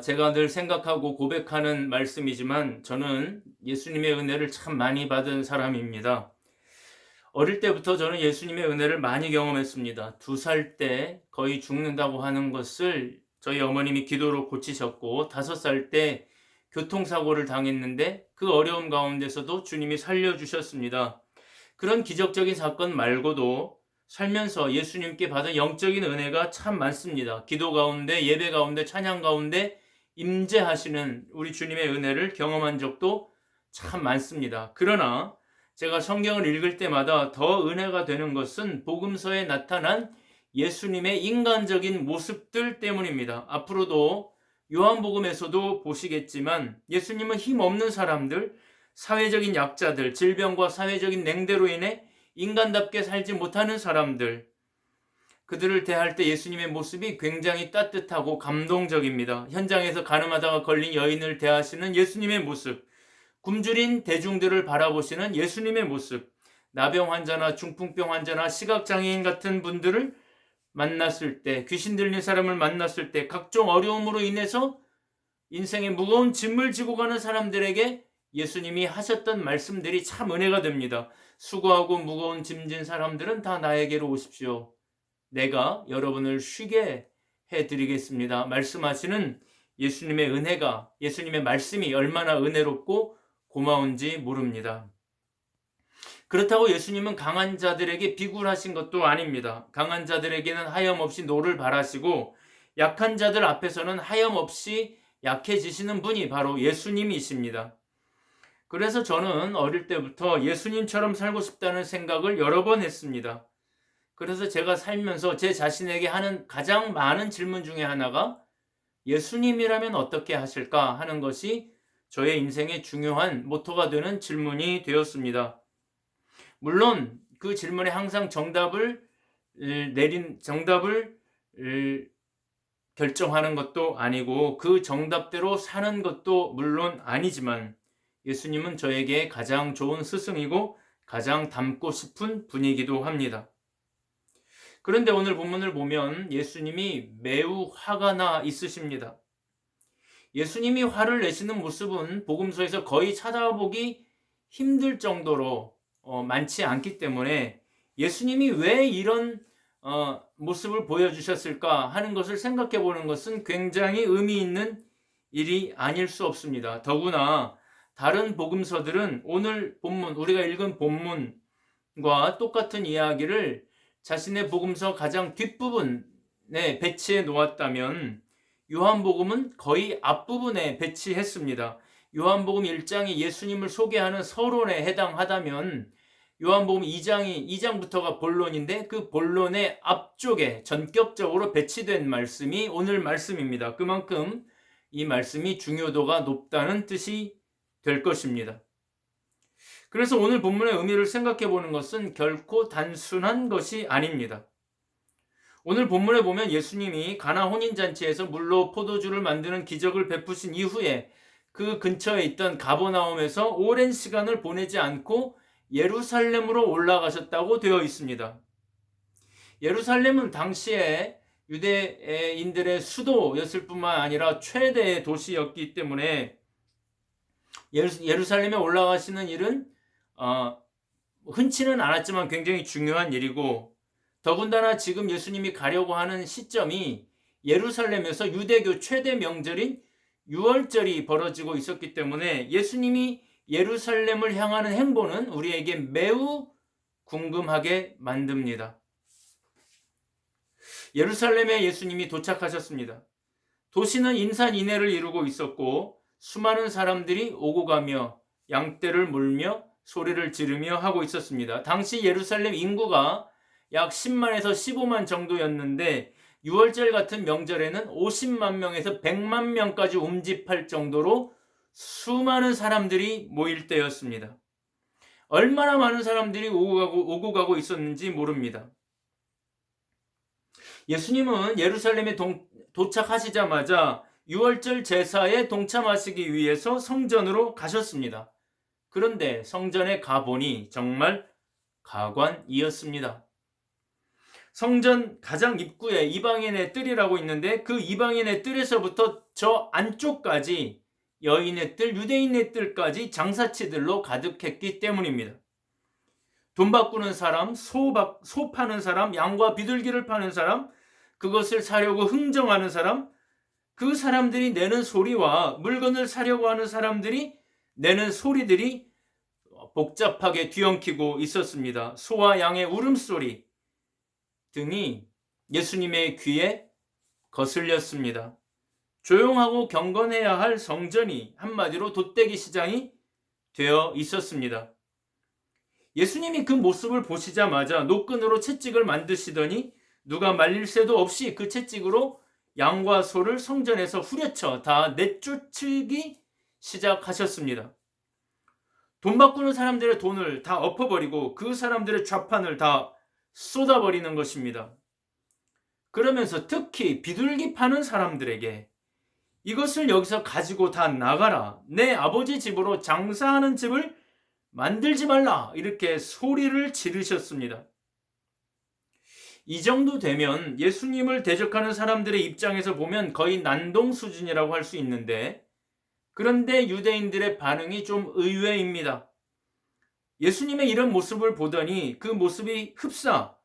제가 늘 생각하고 고백하는 말씀이지만 저는 예수님의 은혜를 참 많이 받은 사람입니다. 어릴 때부터 저는 예수님의 은혜를 많이 경험했습니다. 2살 때 거의 죽는다고 하는 것을 저희 어머님이 기도로 고치셨고, 5살 때 교통사고를 당했는데 그 어려움 가운데서도 주님이 살려주셨습니다. 그런 기적적인 사건 말고도 살면서 예수님께 받은 영적인 은혜가 참 많습니다. 기도 가운데, 예배 가운데, 찬양 가운데 임재하시는 우리 주님의 은혜를 경험한 적도 참 많습니다. 그러나 제가 성경을 읽을 때마다 더 은혜가 되는 것은 복음서에 나타난 예수님의 인간적인 모습들 때문입니다. 앞으로도 요한복음에서도 보시겠지만 예수님은 힘없는 사람들, 사회적인 약자들, 질병과 사회적인 냉대로 인해 인간답게 살지 못하는 사람들, 그들을 대할 때 예수님의 모습이 굉장히 따뜻하고 감동적입니다. 현장에서 가늠하다가 걸린 여인을 대하시는 예수님의 모습, 굶주린 대중들을 바라보시는 예수님의 모습, 나병 환자나 중풍병 환자나 시각장애인 같은 분들을 만났을 때, 귀신 들린 사람을 만났을 때, 각종 어려움으로 인해서 인생의 무거운 짐을 지고 가는 사람들에게 예수님이 하셨던 말씀들이 참 은혜가 됩니다. 수고하고 무거운 짐진 사람들은 다 나에게로 오십시오. 내가 여러분을 쉬게 해드리겠습니다. 말씀하시는 예수님의 은혜가, 예수님의 말씀이 얼마나 은혜롭고 고마운지 모릅니다. 그렇다고 예수님은 강한 자들에게 비굴하신 것도 아닙니다. 강한 자들에게는 하염없이 노를 바라시고 약한 자들 앞에서는 하염없이 약해지시는 분이 바로 예수님이십니다. 그래서 저는 어릴 때부터 예수님처럼 살고 싶다는 생각을 여러 번 했습니다. 그래서 제가 살면서 제 자신에게 하는 가장 많은 질문 중에 하나가 예수님이라면 어떻게 하실까 하는 것이 저의 인생의 중요한 모토가 되는 질문이 되었습니다. 물론 그 질문에 항상 정답을 결정하는 것도 아니고 그 정답대로 사는 것도 물론 아니지만 예수님은 저에게 가장 좋은 스승이고 가장 닮고 싶은 분이기도 합니다. 그런데 오늘 본문을 보면 예수님이 매우 화가 나 있으십니다. 예수님이 화를 내시는 모습은 복음서에서 거의 찾아보기 힘들 정도로 많지 않기 때문에 예수님이 왜 이런 모습을 보여주셨을까 하는 것을 생각해 보는 것은 굉장히 의미 있는 일이 아닐 수 없습니다. 더구나 다른 복음서들은 오늘 본문, 우리가 읽은 본문과 똑같은 이야기를 자신의 복음서 가장 뒷부분에 배치해 놓았다면 요한복음은 거의 앞부분에 배치했습니다. 요한복음 1장이 예수님을 소개하는 서론에 해당하다면 요한복음 2장부터가 본론인데 그 본론의 앞쪽에 전격적으로 배치된 말씀이 오늘 말씀입니다. 그만큼 이 말씀이 중요도가 높다는 뜻이 될 것입니다. 그래서 오늘 본문의 의미를 생각해 보는 것은 결코 단순한 것이 아닙니다. 오늘 본문에 보면 예수님이 가나 혼인잔치에서 물로 포도주를 만드는 기적을 베푸신 이후에 그 근처에 있던 가버나움에서 오랜 시간을 보내지 않고 예루살렘으로 올라가셨다고 되어 있습니다. 예루살렘은 당시에 유대인들의 수도였을 뿐만 아니라 최대의 도시였기 때문에 예루살렘에 올라가시는 일은 흔치는 않았지만 굉장히 중요한 일이고, 더군다나 지금 예수님이 가려고 하는 시점이 예루살렘에서 유대교 최대 명절인 유월절이 벌어지고 있었기 때문에 예수님이 예루살렘을 향하는 행보는 우리에게 매우 궁금하게 만듭니다. 예루살렘에 예수님이 도착하셨습니다. 도시는 인산인해를 이루고 있었고 수많은 사람들이 오고 가며 양떼를 물며 소리를 지르며 하고 있었습니다. 당시 예루살렘 인구가 약 10만에서 15만 정도였는데 유월절 같은 명절에는 50만 명에서 100만 명까지 움집할 정도로 수많은 사람들이 모일 때였습니다. 얼마나 많은 사람들이 오고 가고 있었는지 모릅니다. 예수님은 예루살렘에 도착하시자마자 유월절 제사에 동참하시기 위해서 성전으로 가셨습니다. 그런데 성전에 가보니 정말 가관이었습니다. 성전 가장 입구에 이방인의 뜰이라고 있는데 그 이방인의 뜰에서부터 저 안쪽까지 여인의 뜰, 유대인의 뜰까지 장사치들로 가득했기 때문입니다. 돈 바꾸는 사람, 소 파는 사람, 양과 비둘기를 파는 사람, 그것을 사려고 흥정하는 사람, 그 사람들이 내는 소리와 물건을 사려고 하는 사람들이 내는 소리들이 복잡하게 뒤엉키고 있었습니다. 소와 양의 울음소리 등이 예수님의 귀에 거슬렸습니다. 조용하고 경건해야 할 성전이 한마디로 돛대기 시장이 되어 있었습니다. 예수님이 그 모습을 보시자마자 노끈으로 채찍을 만드시더니 누가 말릴 새도 없이 그 채찍으로 양과 소를 성전에서 후려쳐 다 내쫓기 시작하셨습니다. 돈 바꾸는 사람들의 돈을 다 엎어버리고 그 사람들의 좌판을 다 쏟아버리는 것입니다. 그러면서 특히 비둘기 파는 사람들에게 이것을 여기서 가지고 다 나가라. 내 아버지 집으로 장사하는 집을 만들지 말라. 이렇게 소리를 지르셨습니다. 이 정도 되면 예수님을 대적하는 사람들의 입장에서 보면 거의 난동 수준이라고 할 수 있는데, 그런데 유대인들의 반응이 좀 의외입니다. 예수님의 이런 모습을 보더니 그 모습이 흡사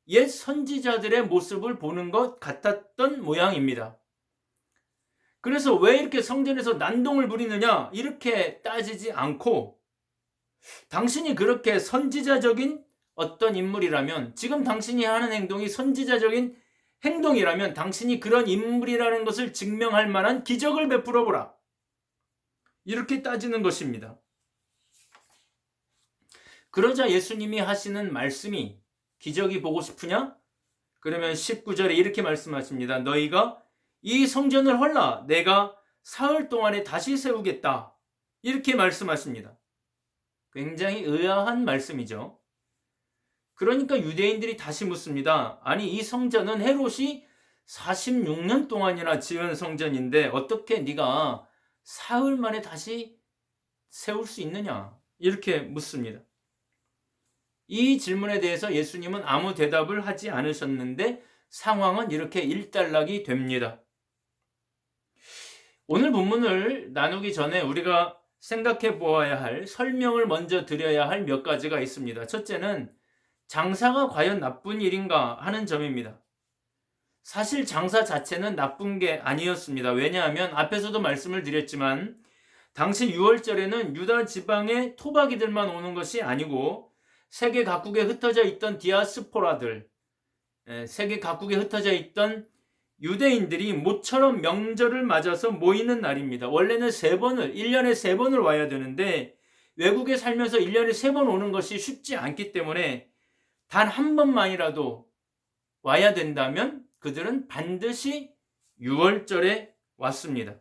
옛 선지자들의 모습을 보는 것 같았던 모양입니다. 그래서 왜 이렇게 성전에서 난동을 부리느냐 이렇게 따지지 않고, 당신이 그렇게 선지자적인 어떤 인물이라면, 지금 당신이 하는 행동이 선지자적인 행동이라면 당신이 그런 인물이라는 것을 증명할 만한 기적을 베풀어 보라. 이렇게 따지는 것입니다. 그러자 예수님이 하시는 말씀이 기적이 보고 싶으냐? 그러면 19절에 이렇게 말씀하십니다. 너희가 이 성전을 헐라 내가 사흘 동안에 다시 세우겠다. 이렇게 말씀하십니다. 굉장히 의아한 말씀이죠. 그러니까 유대인들이 다시 묻습니다. 아니 이 성전은 헤롯이 46년 동안이나 지은 성전인데 어떻게 네가 사흘 만에 다시 세울 수 있느냐? 이렇게 묻습니다. 이 질문에 대해서 예수님은 아무 대답을 하지 않으셨는데 상황은 이렇게 일단락이 됩니다. 오늘 본문을 나누기 전에 우리가 생각해 보아야 할, 설명을 먼저 드려야 할 몇 가지가 있습니다. 첫째는 장사가 과연 나쁜 일인가 하는 점입니다. 사실 장사 자체는 나쁜 게 아니었습니다. 왜냐하면 앞에서도 말씀을 드렸지만 당시 6월절에는 유다 지방의 토박이들만 오는 것이 아니고 세계 각국에 흩어져 있던 디아스포라들, 세계 각국에 흩어져 있던 유대인들이 모처럼 명절을 맞아서 모이는 날입니다. 원래는 1년에 3번을 와야 되는데 외국에 살면서 1년에 3번 오는 것이 쉽지 않기 때문에 단 한 번만이라도 와야 된다면 그들은 반드시 6월절에 왔습니다.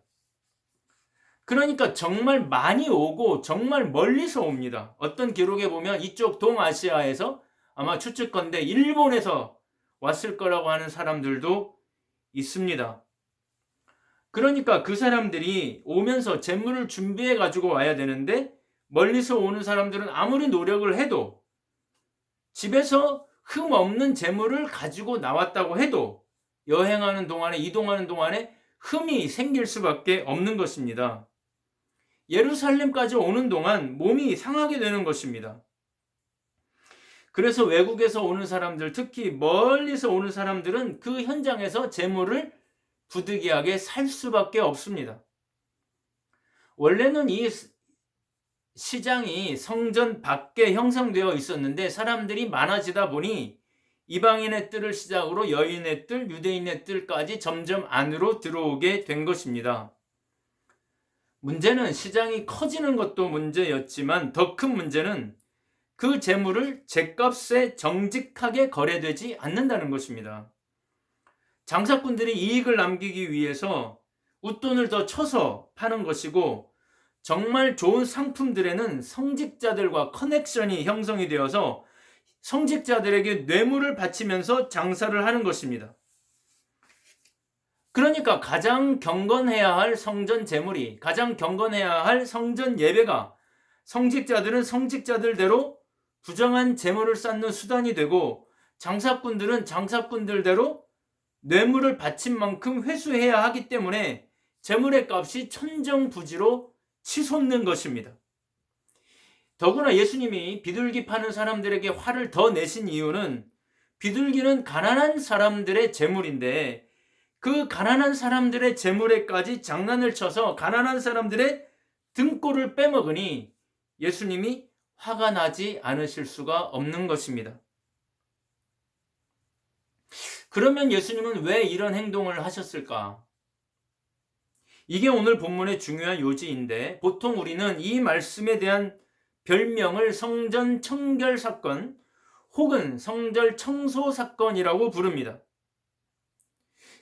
그러니까 정말 많이 오고 정말 멀리서 옵니다. 어떤 기록에 보면 이쪽 동아시아에서 아마 추측컨대 일본에서 왔을 거라고 하는 사람들도 있습니다. 그러니까 그 사람들이 오면서 재물을 준비해 가지고 와야 되는데 멀리서 오는 사람들은 아무리 노력을 해도 집에서 흠 없는 재물을 가지고 나왔다고 해도 여행하는 동안에, 이동하는 동안에 흠이 생길 수밖에 없는 것입니다. 예루살렘까지 오는 동안 몸이 상하게 되는 것입니다. 그래서 외국에서 오는 사람들, 특히 멀리서 오는 사람들은 그 현장에서 재물을 부득이하게 살 수밖에 없습니다. 원래는 이 시장이 성전 밖에 형성되어 있었는데 사람들이 많아지다 보니 이방인의 뜰을 시작으로 여인의 뜰, 유대인의 뜰까지 점점 안으로 들어오게 된 것입니다. 문제는 시장이 커지는 것도 문제였지만 더 큰 문제는 그 재물을 죗값에 정직하게 거래되지 않는다는 것입니다. 장사꾼들이 이익을 남기기 위해서 웃돈을 더 쳐서 파는 것이고, 정말 좋은 상품들에는 성직자들과 커넥션이 형성이 되어서 성직자들에게 뇌물을 바치면서 장사를 하는 것입니다. 그러니까 가장 경건해야 할 성전 재물이, 가장 경건해야 할 성전 예배가 성직자들은 성직자들대로 부정한 재물을 쌓는 수단이 되고, 장사꾼들은 장사꾼들대로 뇌물을 바친 만큼 회수해야 하기 때문에 재물의 값이 천정부지로 치솟는 것입니다. 더구나 예수님이 비둘기 파는 사람들에게 화를 더 내신 이유는 비둘기는 가난한 사람들의 재물인데 그 가난한 사람들의 재물에까지 장난을 쳐서 가난한 사람들의 등골을 빼먹으니 예수님이 화가 나지 않으실 수가 없는 것입니다. 그러면 예수님은 왜 이런 행동을 하셨을까? 이게 오늘 본문의 중요한 요지인데 보통 우리는 이 말씀에 대한 별명을 성전 청결 사건 혹은 성전 청소 사건이라고 부릅니다.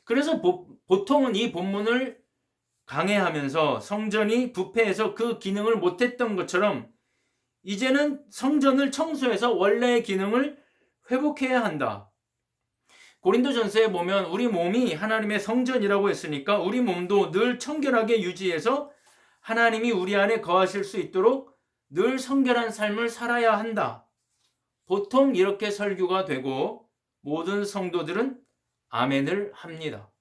그래서 보통은 이 본문을 강해하면서 성전이 부패해서 그 기능을 못했던 것처럼 이제는 성전을 청소해서 원래의 기능을 회복해야 한다. 고린도전서에 보면 우리 몸이 하나님의 성전이라고 했으니까 우리 몸도 늘 청결하게 유지해서 하나님이 우리 안에 거하실 수 있도록 늘 성결한 삶을 살아야 한다. 보통 이렇게 설교가 되고 모든 성도들은 아멘을 합니다.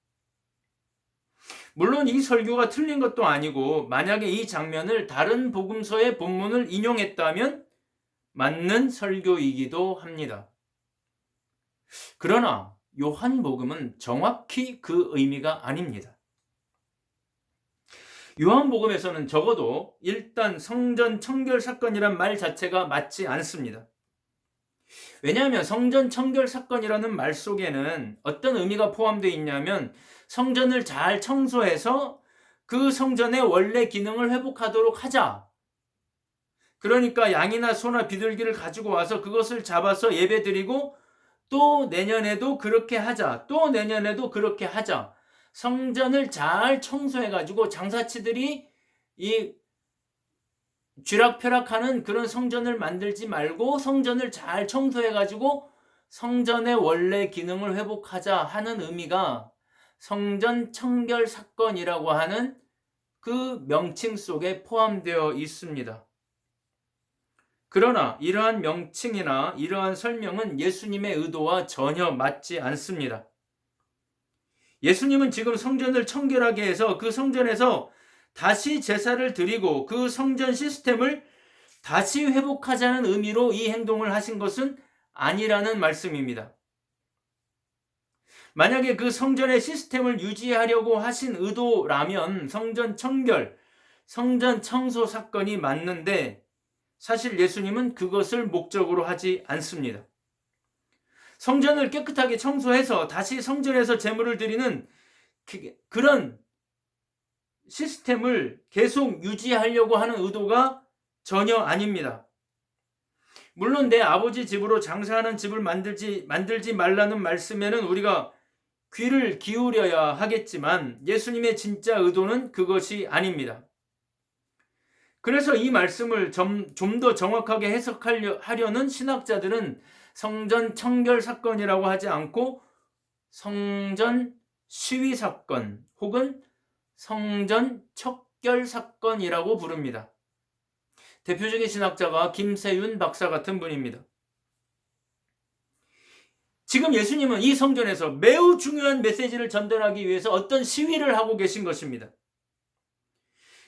물론 이 설교가 틀린 것도 아니고 만약에 이 장면을 다른 복음서의 본문을 인용했다면 맞는 설교이기도 합니다. 그러나 요한복음은 정확히 그 의미가 아닙니다. 요한복음에서는 적어도 일단 성전 청결 사건이란 말 자체가 맞지 않습니다. 왜냐하면 성전 청결 사건이라는 말 속에는 어떤 의미가 포함되어 있냐면 성전을 잘 청소해서 그 성전의 원래 기능을 회복하도록 하자. 그러니까 양이나 소나 비둘기를 가지고 와서 그것을 잡아서 예배드리고 또 내년에도 그렇게 하자. 또 내년에도 그렇게 하자. 성전을 잘 청소해가지고 장사치들이 이 쥐락펴락하는 그런 성전을 만들지 말고 성전을 잘 청소해가지고 성전의 원래 기능을 회복하자 하는 의미가 성전 청결 사건이라고 하는 그 명칭 속에 포함되어 있습니다. 그러나 이러한 명칭이나 이러한 설명은 예수님의 의도와 전혀 맞지 않습니다. 예수님은 지금 성전을 청결하게 해서 그 성전에서 다시 제사를 드리고 그 성전 시스템을 다시 회복하자는 의미로 이 행동을 하신 것은 아니라는 말씀입니다. 만약에 그 성전의 시스템을 유지하려고 하신 의도라면 성전 청결, 성전 청소 사건이 맞는데 사실 예수님은 그것을 목적으로 하지 않습니다. 성전을 깨끗하게 청소해서 다시 성전에서 제물을 드리는 그런 시스템을 계속 유지하려고 하는 의도가 전혀 아닙니다. 물론 내 아버지 집으로 장사하는 집을 만들지 말라는 말씀에는 우리가 귀를 기울여야 하겠지만 예수님의 진짜 의도는 그것이 아닙니다. 그래서 이 말씀을 좀 더 정확하게 해석하려는 신학자들은 성전 청결 사건이라고 하지 않고 성전 시위 사건 혹은 성전 척결 사건이라고 부릅니다. 대표적인 신학자가 김세윤 박사 같은 분입니다. 지금 예수님은 이 성전에서 매우 중요한 메시지를 전달하기 위해서 어떤 시위를 하고 계신 것입니다.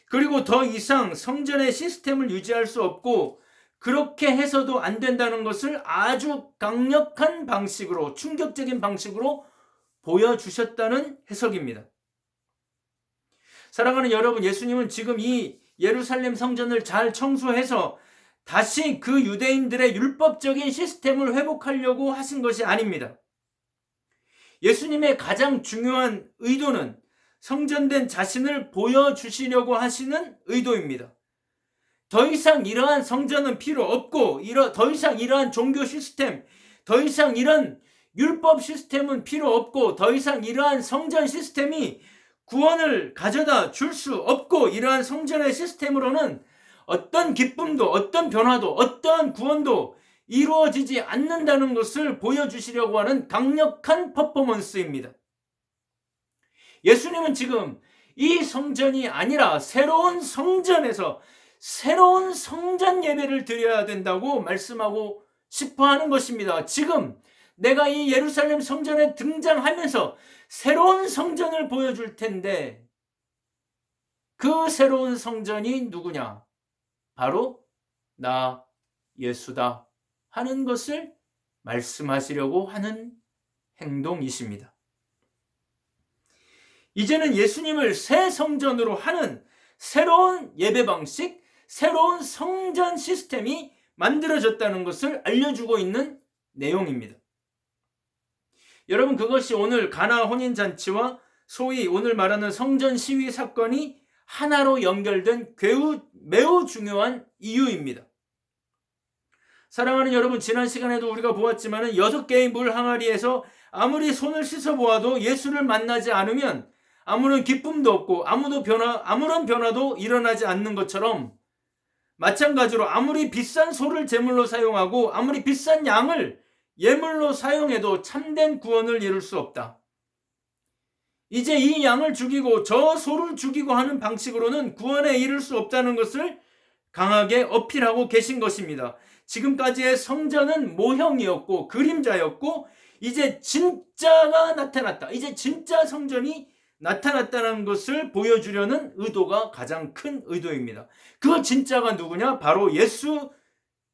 그리고 더 이상 성전의 시스템을 유지할 수 없고 그렇게 해서도 안 된다는 것을 아주 강력한 방식으로, 충격적인 방식으로 보여주셨다는 해석입니다. 사랑하는 여러분, 예수님은 지금 이 예루살렘 성전을 잘 청소해서 다시 그 유대인들의 율법적인 시스템을 회복하려고 하신 것이 아닙니다. 예수님의 가장 중요한 의도는 성전된 자신을 보여주시려고 하시는 의도입니다. 더 이상 이러한 성전은 필요 없고 더 이상 이러한 종교 시스템, 더 이상 이런 율법 시스템은 필요 없고 더 이상 이러한 성전 시스템이 구원을 가져다 줄 수 없고 이러한 성전의 시스템으로는 어떤 기쁨도 어떤 변화도 어떤 구원도 이루어지지 않는다는 것을 보여주시려고 하는 강력한 퍼포먼스입니다. 예수님은 지금 이 성전이 아니라 새로운 성전에서 새로운 성전 예배를 드려야 된다고 말씀하고 싶어 하는 것입니다. 지금 내가 이 예루살렘 성전에 등장하면서 새로운 성전을 보여줄 텐데 그 새로운 성전이 누구냐? 바로 나 예수다 하는 것을 말씀하시려고 하는 행동이십니다. 이제는 예수님을 새 성전으로 하는 새로운 예배 방식, 새로운 성전 시스템이 만들어졌다는 것을 알려주고 있는 내용입니다. 여러분, 그것이 오늘 가나 혼인잔치와 소위 오늘 말하는 성전 시위 사건이 하나로 연결된 매우 중요한 이유입니다. 사랑하는 여러분, 지난 시간에도 우리가 보았지만 6개의 물 항아리에서 아무리 손을 씻어보아도 예수를 만나지 않으면 아무런 기쁨도 없고 아무런 변화도 일어나지 않는 것처럼, 마찬가지로 아무리 비싼 소를 제물로 사용하고 아무리 비싼 양을 예물로 사용해도 참된 구원을 이룰 수 없다. 이제 이 양을 죽이고 저 소를 죽이고 하는 방식으로는 구원에 이를 수 없다는 것을 강하게 어필하고 계신 것입니다. 지금까지의 성전은 모형이었고 그림자였고 이제 진짜가 나타났다. 이제 진짜 성전이 나타났다는 것을 보여주려는 의도가 가장 큰 의도입니다. 그 진짜가 누구냐? 바로 예수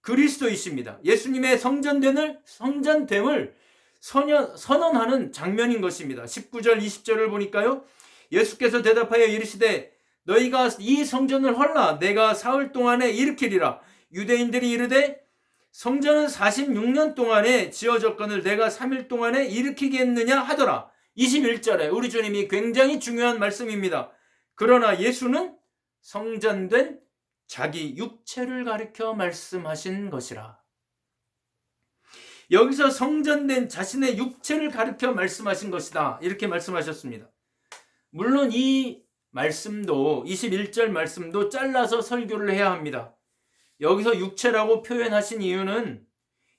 그리스도이십니다. 예수님의 성전됨을 선언하는 장면인 것입니다. 19절 20절을 보니까요, 예수께서 대답하여 이르시되 너희가 이 성전을 헐라 내가 사흘 동안에 일으키리라. 유대인들이 이르되 성전은 46년 동안에 지어졌거늘 내가 3일 동안에 일으키겠느냐 하더라. 21절에 우리 주님이 굉장히 중요한 말씀입니다. 그러나 예수는 성전된 자기 육체를 가리켜 말씀하신 것이라. 여기서 성전된 자신의 육체를 가리켜 말씀하신 것이다, 이렇게 말씀하셨습니다. 물론 이 말씀도 21절 말씀도 잘라서 설교를 해야 합니다. 여기서 육체라고 표현하신 이유는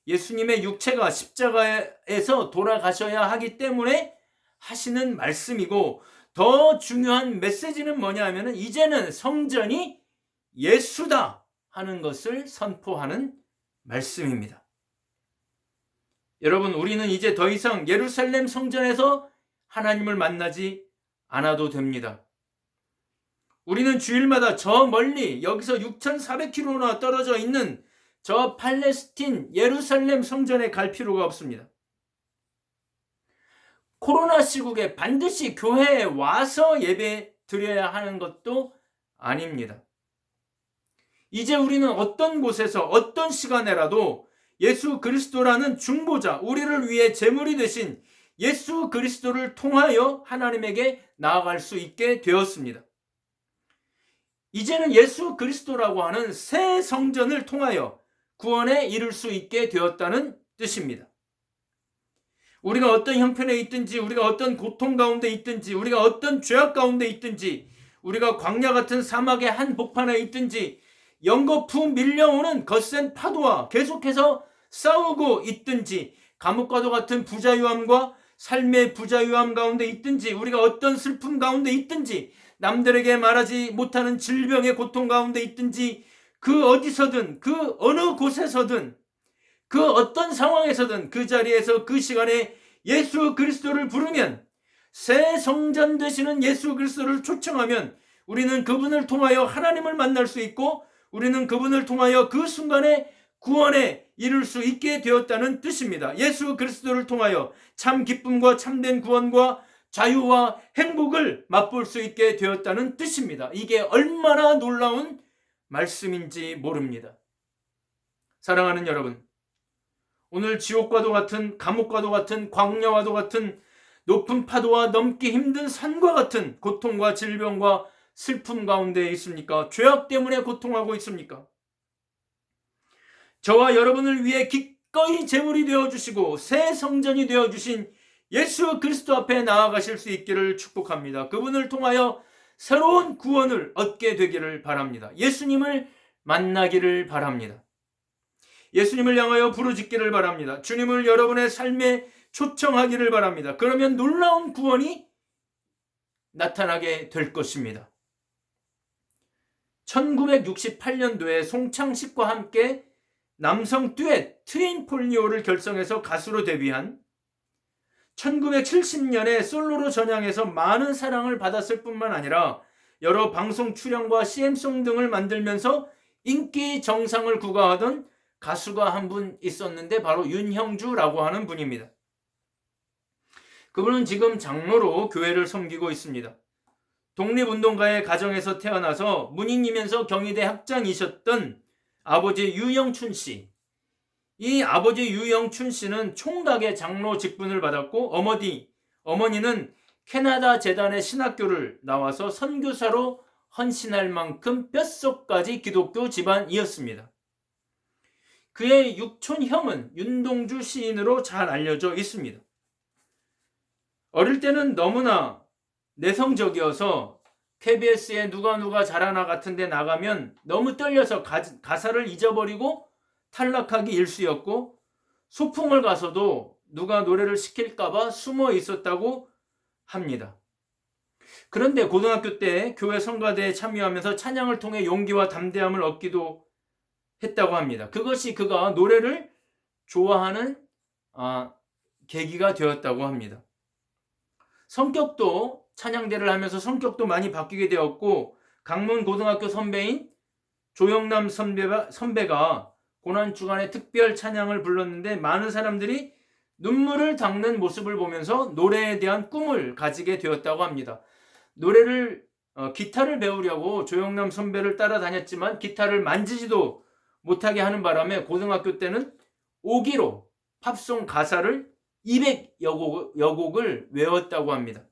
예수님의 육체가 십자가에서 돌아가셔야 하기 때문에 하시는 말씀이고, 더 중요한 메시지는 뭐냐 하면 이제는 성전이 예수다 하는 것을 선포하는 말씀입니다. 여러분, 우리는 이제 더 이상 예루살렘 성전에서 하나님을 만나지 않아도 됩니다. 우리는 주일마다 저 멀리 여기서 6,400km나 떨어져 있는 저 팔레스틴 예루살렘 성전에 갈 필요가 없습니다. 코로나 시국에 반드시 교회에 와서 예배 드려야 하는 것도 아닙니다. 이제 우리는 어떤 곳에서 어떤 시간에라도 예수 그리스도라는 중보자, 우리를 위해 제물이 되신 예수 그리스도를 통하여 하나님에게 나아갈 수 있게 되었습니다. 이제는 예수 그리스도라고 하는 새 성전을 통하여 구원에 이를 수 있게 되었다는 뜻입니다. 우리가 어떤 형편에 있든지, 우리가 어떤 고통 가운데 있든지, 우리가 어떤 죄악 가운데 있든지, 우리가 광야 같은 사막의 한복판에 있든지, 연거푸 밀려오는 거센 파도와 계속해서 싸우고 있든지, 감옥과도 같은 부자유함과 삶의 부자유함 가운데 있든지, 우리가 어떤 슬픔 가운데 있든지, 남들에게 말하지 못하는 질병의 고통 가운데 있든지, 그 어디서든, 그 어느 곳에서든, 그 어떤 상황에서든 그 자리에서 그 시간에 예수 그리스도를 부르면, 새 성전 되시는 예수 그리스도를 초청하면 우리는 그분을 통하여 하나님을 만날 수 있고, 우리는 그분을 통하여 그 순간에 구원에 이룰 수 있게 되었다는 뜻입니다. 예수 그리스도를 통하여 참 기쁨과 참된 구원과 자유와 행복을 맛볼 수 있게 되었다는 뜻입니다. 이게 얼마나 놀라운 말씀인지 모릅니다. 사랑하는 여러분, 오늘 지옥과도 같은, 감옥과도 같은, 광야와도 같은, 높은 파도와 넘기 힘든 산과 같은 고통과 질병과 슬픔 가운데 있습니까? 죄악 때문에 고통하고 있습니까? 저와 여러분을 위해 기꺼이 제물이 되어주시고 새 성전이 되어주신 예수 그리스도 앞에 나아가실 수 있기를 축복합니다. 그분을 통하여 새로운 구원을 얻게 되기를 바랍니다. 예수님을 만나기를 바랍니다. 예수님을 향하여 부르짖기를 바랍니다. 주님을 여러분의 삶에 초청하기를 바랍니다. 그러면 놀라운 구원이 나타나게 될 것입니다. 1968년도에 송창식과 함께 남성 듀엣 트윈폴리오를 결성해서 가수로 데뷔한 1970년에 솔로로 전향해서 많은 사랑을 받았을 뿐만 아니라 여러 방송 출연과 CM송 등을 만들면서 인기 정상을 구가하던 가수가 한 분 있었는데 바로 윤형주라고 하는 분입니다. 그분은 지금 장로로 교회를 섬기고 있습니다. 독립운동가의 가정에서 태어나서 문인이면서 경희대 학장이셨던 아버지 유영춘 씨. 이 아버지 유영춘 씨는 총각의 장로 직분을 받았고 어머니는 캐나다 재단의 신학교를 나와서 선교사로 헌신할 만큼 뼛속까지 기독교 집안이었습니다. 그의 육촌 형은 윤동주 시인으로 잘 알려져 있습니다. 어릴 때는 너무나 내성적이어서 KBS에 누가 잘하나 같은 데 나가면 너무 떨려서 가사를 잊어버리고 탈락하기 일쑤였고, 소풍을 가서도 누가 노래를 시킬까봐 숨어 있었다고 합니다. 그런데 고등학교 때 교회 성가대에 참여하면서 찬양을 통해 용기와 담대함을 얻기도 했다고 합니다. 그것이 그가 노래를 좋아하는 계기가 되었다고 합니다. 성격도 찬양대를 하면서 성격도 많이 바뀌게 되었고, 강문 고등학교 선배인 조영남 선배가 고난주간에 특별 찬양을 불렀는데 많은 사람들이 눈물을 닦는 모습을 보면서 노래에 대한 꿈을 가지게 되었다고 합니다. 기타를 배우려고 조영남 선배를 따라다녔지만 기타를 만지지도 못하게 하는 바람에 고등학교 때는 5기로 팝송 가사를 200여 곡을 외웠다고 합니다.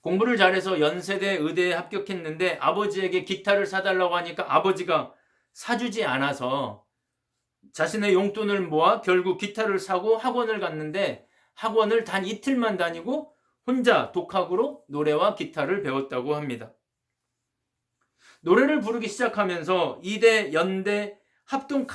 공부를 잘해서 연세대 의대에 합격했는데 아버지에게 기타를 사달라고 하니까 아버지가 사주지 않아서 자신의 용돈을 모아 결국 기타를 사고 학원을 갔는데 학원을 단 이틀만 다니고 혼자 독학으로 노래와 기타를 배웠다고 합니다. 노래를 부르기 시작하면서 2대 연대 합동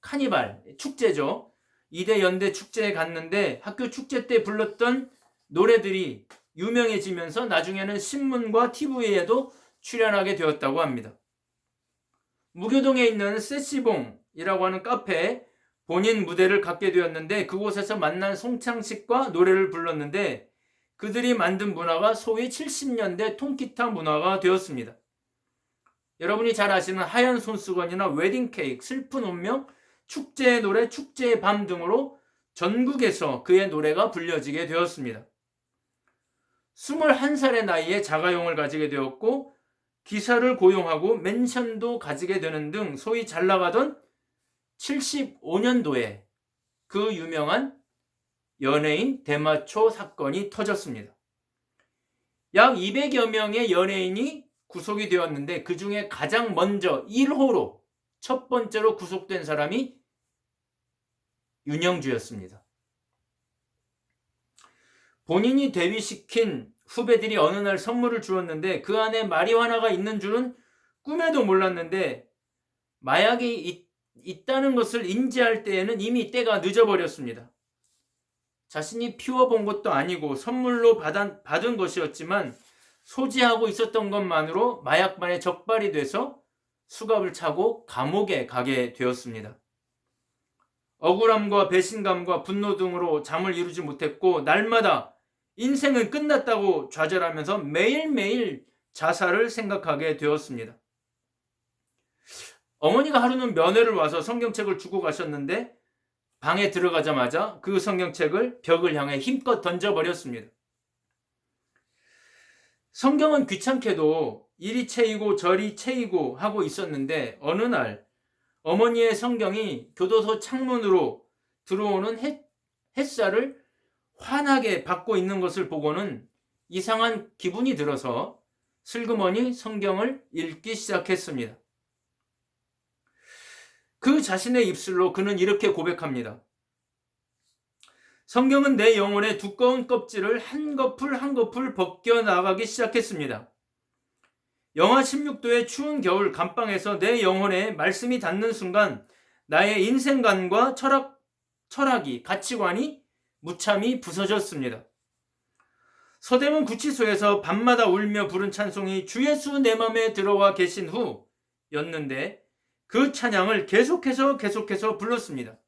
카니발 축제죠. 2대 연대 축제에 갔는데 학교 축제 때 불렀던 노래들이 유명해지면서 나중에는 신문과 TV에도 출연하게 되었다고 합니다. 무교동에 있는 세시봉이라고 하는 카페에 본인 무대를 갖게 되었는데 그곳에서 만난 송창식과 노래를 불렀는데 그들이 만든 문화가 소위 70년대 통기타 문화가 되었습니다. 여러분이 잘 아시는 하얀 손수건이나 웨딩케이크, 슬픈 운명, 축제의 노래, 축제의 밤 등으로 전국에서 그의 노래가 불려지게 되었습니다. 21살의 나이에 자가용을 가지게 되었고 기사를 고용하고 맨션도 가지게 되는 등 소위 잘 나가던 75년도에 그 유명한 연예인 대마초 사건이 터졌습니다. 약 200여 명의 연예인이 구속이 되었는데 그 중에 가장 먼저 1호로 첫 번째로 구속된 사람이 윤형주였습니다. 본인이 데뷔시킨 후배들이 어느 날 선물을 주었는데 그 안에 마리화나가 있는 줄은 꿈에도 몰랐는데 마약이 있다는 것을 인지할 때에는 이미 때가 늦어버렸습니다. 자신이 피워본 것도 아니고 선물로 받은 것이었지만 소지하고 있었던 것만으로 마약반에 적발이 돼서 수갑을 차고 감옥에 가게 되었습니다. 억울함과 배신감과 분노 등으로 잠을 이루지 못했고 날마다 인생은 끝났다고 좌절하면서 매일매일 자살을 생각하게 되었습니다. 어머니가 하루는 면회를 와서 성경책을 주고 가셨는데 방에 들어가자마자 그 성경책을 벽을 향해 힘껏 던져버렸습니다. 성경은 귀찮게도 이리 채이고 저리 채이고 하고 있었는데 어느 날 어머니의 성경이 교도소 창문으로 들어오는 햇살을 환하게 받고 있는 것을 보고는 이상한 기분이 들어서 슬그머니 성경을 읽기 시작했습니다. 그 자신의 입술로 그는 이렇게 고백합니다. 성경은 내 영혼의 두꺼운 껍질을 한 거풀 한 거풀 벗겨나가기 시작했습니다. 영하 16도의 추운 겨울 감방에서 내 영혼에 말씀이 닿는 순간 나의 인생관과 철학이 가치관이 무참히 부서졌습니다. 서대문 구치소에서 밤마다 울며 부른 찬송이 주 예수 내 맘에 들어와 계신 후였는데 그 찬양을 계속해서 불렀습니다.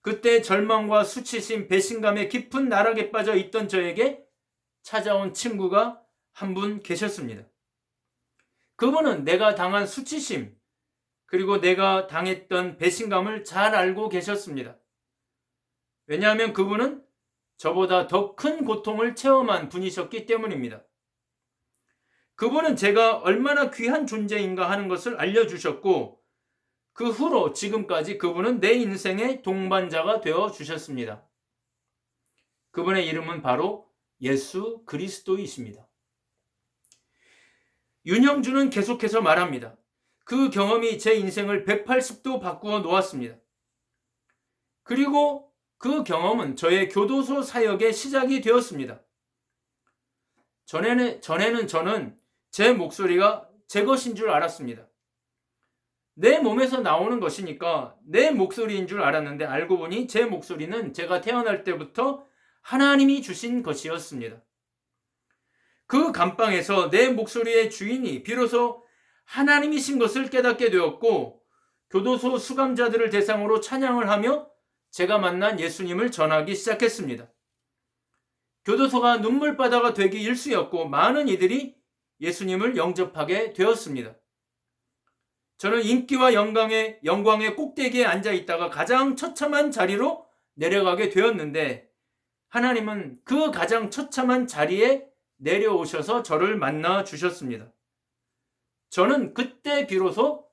그때 절망과 수치심, 배신감에 깊은 나락에 빠져 있던 저에게 찾아온 친구가 한 분 계셨습니다. 그분은 내가 당한 수치심, 그리고 내가 당했던 배신감을 잘 알고 계셨습니다. 왜냐하면 그분은 저보다 더 큰 고통을 체험한 분이셨기 때문입니다. 그분은 제가 얼마나 귀한 존재인가 하는 것을 알려주셨고, 그 후로 지금까지 그분은 내 인생의 동반자가 되어 주셨습니다. 그분의 이름은 바로 예수 그리스도이십니다. 윤형주는 계속해서 말합니다. 그 경험이 제 인생을 180도 바꾸어 놓았습니다. 그리고 그 경험은 저의 교도소 사역의 시작이 되었습니다. 전에는 저는 제 목소리가 제 것인 줄 알았습니다. 내 몸에서 나오는 것이니까 내 목소리인 줄 알았는데, 알고 보니 제 목소리는 제가 태어날 때부터 하나님이 주신 것이었습니다. 그 감방에서 내 목소리의 주인이 비로소 하나님이신 것을 깨닫게 되었고, 교도소 수감자들을 대상으로 찬양을 하며 제가 만난 예수님을 전하기 시작했습니다. 교도소가 눈물바다가 되기 일쑤였고, 많은 이들이 예수님을 영접하게 되었습니다. 저는 인기와 영광의 꼭대기에 앉아 있다가 가장 처참한 자리로 내려가게 되었는데, 하나님은 그 가장 처참한 자리에 내려오셔서 저를 만나 주셨습니다. 저는 그때 비로소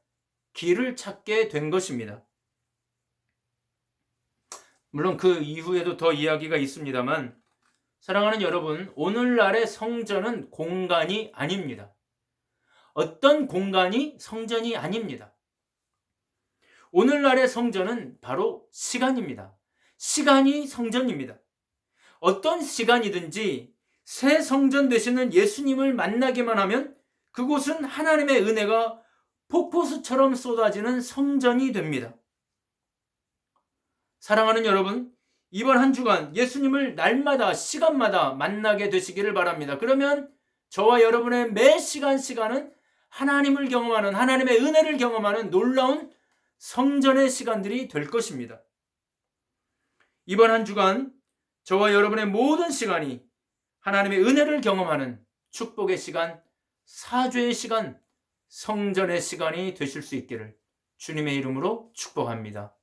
길을 찾게 된 것입니다. 물론 그 이후에도 더 이야기가 있습니다만, 사랑하는 여러분, 오늘날의 성전은 공간이 아닙니다. 어떤 공간이 성전이 아닙니다. 오늘날의 성전은 바로 시간입니다. 시간이 성전입니다. 어떤 시간이든지 새 성전 되시는 예수님을 만나기만 하면 그곳은 하나님의 은혜가 폭포수처럼 쏟아지는 성전이 됩니다. 사랑하는 여러분, 이번 한 주간 예수님을 날마다 시간마다 만나게 되시기를 바랍니다. 그러면 저와 여러분의 매 시간은 하나님을 경험하는, 하나님의 은혜를 경험하는 놀라운 성전의 시간들이 될 것입니다. 이번 한 주간 저와 여러분의 모든 시간이 하나님의 은혜를 경험하는 축복의 시간, 사죄의 시간, 성전의 시간이 되실 수 있기를 주님의 이름으로 축복합니다.